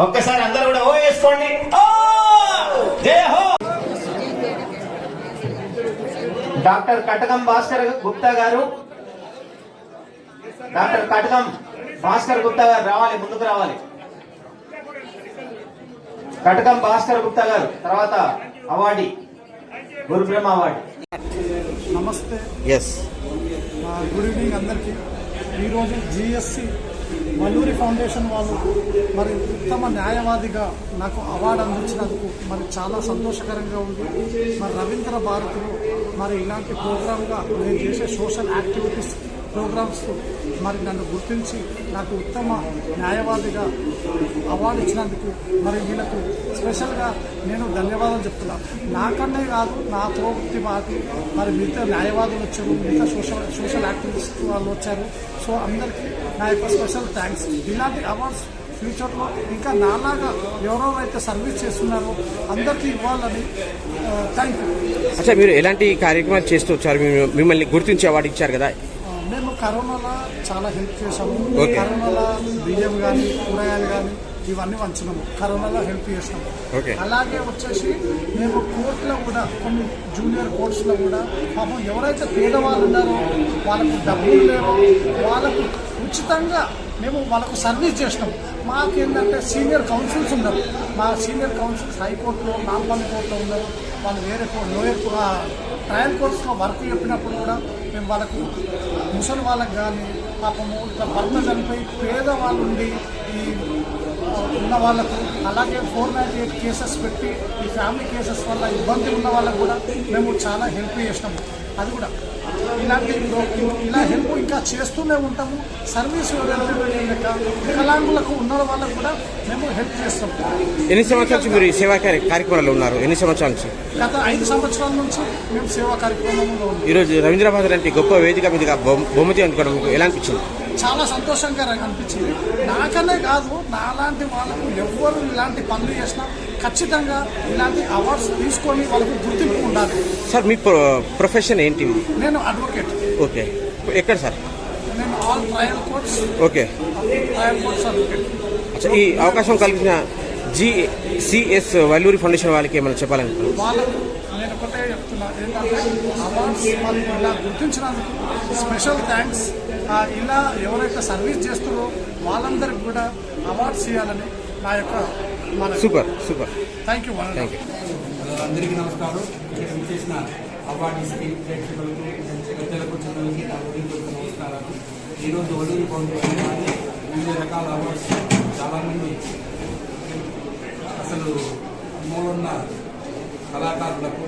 ఒక్కసారి అందరూ కూడా ఓ వేసుకోండి. జయ హో. డాక్టర్ కటకం భాస్కర్ గుప్తా గారు, డాక్టర్ కటకం భాస్కర్ గుప్తా గారు రావాలి, ముందుకు రావాలి. కటకం భాస్కర్ గుప్తా గారు, తర్వాత అవార్డీ గురుబ్రహ్మ అవార్డు. నమస్తే, గుడ్ ఈవినింగ్ అందరికీ. ఈరోజు జిఎస్సి వల్లూరి ఫౌండేషన్ వాళ్ళు మరి ఉత్తమ న్యాయవాదిగా నాకు అవార్డు అందించినందుకు మరి చాలా సంతోషకరంగా ఉంది. మరి రవీంద్ర భారతిలో మరి ఇలాంటి ప్రోగ్రామ్గా నేను చేసే సోషల్ యాక్టివిటీస్ ప్రోగ్రామ్స్ మరి నన్ను గుర్తించి నాకు ఉత్తమ న్యాయవాదిగా అవార్డు ఇచ్చినందుకు మరి వీళ్ళకు స్పెషల్గా నేను ధన్యవాదాలు చెప్తున్నాను. నాకన్నే కాదు, నా తోటి మాకు మరి మిగతా న్యాయవాదులు వచ్చారు, మిగతా సోషల్ యాక్టివిస్ట్ వాళ్ళు వచ్చారు. సో అందరికీ నా యొక్క స్పెషల్ థ్యాంక్స్. ఇలాంటి అవార్డ్స్ ఫ్యూచర్లో ఇంకా నాలాగా ఎవరెవరైతే సర్వీస్ చేస్తున్నారో అందరికీ ఇవ్వాలని. Thank you. అచ్చా, మీరు ఎలాంటి కార్యక్రమాలు చేస్తూ వచ్చారు? మిమ్మల్ని గుర్తించి అవార్డు ఇచ్చారు కదా. మేము కరోనాలో చాలా హెల్ప్ చేసాము. కరోనాలో బియ్యం కానీ కూరగాయలు కానీ ఇవన్నీ వంచినాము, కరోనాలో హెల్ప్ చేసినాము. అలాగే వచ్చేసి మేము కోర్టులో కూడా కొన్ని జూనియర్ కోర్ట్స్లో కూడా పాపం ఎవరైతే పేదవాళ్ళు ఉన్నారో వాళ్ళకు డబ్బులు లేవో వాళ్ళకు ఉచితంగా మేము వాళ్ళకు సర్వీస్ చేసినాము. మాకేంటంటే సీనియర్ కౌన్సిల్స్ ఉన్నారు, మా సీనియర్ కౌన్సిల్స్ హైకోర్టులో నాంపల్లి కోర్టులో ఉన్నారు. వాళ్ళు వేరే లోయర్ ట్రయల్ కోర్ట్స్లో వర్క్ చెప్పినప్పుడు కూడా మేము వాళ్ళకు ముసలి వాళ్ళకి కానీ పాపము ఇట్లా భర్త చనిపోయి పేదవాళ్ళు ఉండి ఈ ఉన్న వాళ్ళకు, అలాగే 498 కేసెస్ పెట్టి ఈ ఫ్యామిలీ కేసెస్ వల్ల ఇబ్బంది ఉన్న వాళ్ళకు కూడా మేము చాలా హెల్ప్ చేసినాము. అది కూడా ఇలా హెల్ప్ ఇంకా చేస్తూనే ఉంటాము. సర్వీస్ లెక్క వికలాంగులకు ఉన్న వాళ్ళకు కూడా మేము హెల్ప్ చేస్తాము. ఎన్ని సంవత్సరాల నుంచి మీరు సేవా కార్యక్రమాల్లో ఉన్నారు? ఎన్ని సంవత్సరాల నుంచి? గత 5 సంవత్సరాల నుంచి మేము సేవా కార్యక్రమంలో ఉన్నాం. ఈరోజు రవీంద్ర భారతి లాంటి గొప్ప వేదిక మీదుగా బహుమతి అందుకోవడం మీకు ఎలా అనిపించింది? చాలా సంతోషంగా అనిపించింది. నాకనే కాదు, నాలాంటి వాళ్ళకు ఎవరు ఇలాంటి పనులు చేసినా ఖచ్చితంగా ఇలాంటి అవార్డ్స్ తీసుకొని వాళ్ళకు గుర్తింపు ఉండాలి. సార్, మీ ప్రొఫెషన్ ఏంటి? నేను అడ్వకేట్. ఓకే, ఎక్కడ సార్? నేను all trial courts. Okay, trial courts advocate. అచ్చా, ఈ అవకాశం కలిగిన జిసిఎస్ వల్లూరి ఫౌండేషన్ వాళ్ళకి ఏమైనా చెప్పాలనుకుంటున్నాను? వాళ్ళకు నేను ఒకటే చెప్తున్నా, ఏంటంటే అవార్డ్స్ వాళ్ళు ఇలా గుర్తించినందుకు స్పెషల్ థ్యాంక్స్. ఇలా ఎవరైతే సర్వీస్ చేస్తారో వాళ్ళందరికీ కూడా అవార్డ్స్ ఇవ్వాలని నా యొక్క సూపర్ థ్యాంక్ యూ. అందరికీ నమస్కారం. ఇక్కడ చేసిన అవార్డీస్కి, ప్రేక్షకులకు, పెద్దలకు, చిన్నలకి నా ఉదయపూర్వక నమస్కారాలు. ఈరోజు వల్లూరి ఫౌండేషన్ వివిధ రకాల అవార్డ్స్ చాలామంది అసలు మూలున్న కళాకారులకు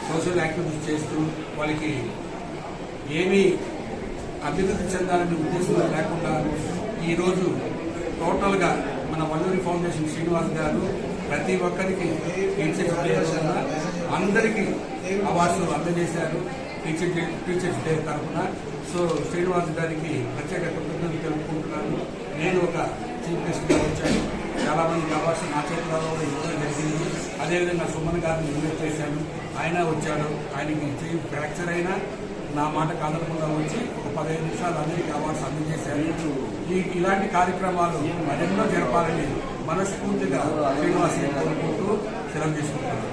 సోషల్ యాక్టివిటీస్ చేస్తూ వాళ్ళకి ఏమీ అభివృద్ధి చెందాలనే ఉద్దేశం లేకుండా ఈరోజు టోటల్గా మన వల్లూరి ఫౌండేషన్ శ్రీనివాస్ గారు ప్రతి ఒక్కరికి టీచర్స్ డే అందరికీ అవార్డ్స్ అందజేశారు టీచర్స్ డే తరఫున. సో శ్రీనివాస్ గారికి ప్రత్యేక కృతజ్ఞతలు తెలుపుకుంటున్నాను. నేను ఒక చీఫ్ గెస్ట్గా వచ్చాను, చాలామందికి అవార్డ్స్ నా చేతులలో ఇవ్వడం జరిగింది. అదేవిధంగా సుమన్ గారిని ఇన్వైట్ చేశాను, ఆయన వచ్చాడు. ఆయనకి చెయ్యి ఫ్రాక్చర్ అయినా నా మాట కాదనకుండా వచ్చి ఒక 15 నిమిషాలు అందరికీ అవార్డ్స్ అందజేశారు. ఇలాంటి కార్యక్రమాలు మరెన్నో జరపాలని మనస్ఫూర్తిగా శ్రీనివాస్ కోరుకుంటూ సెలవు తీసుకుంటున్నాను.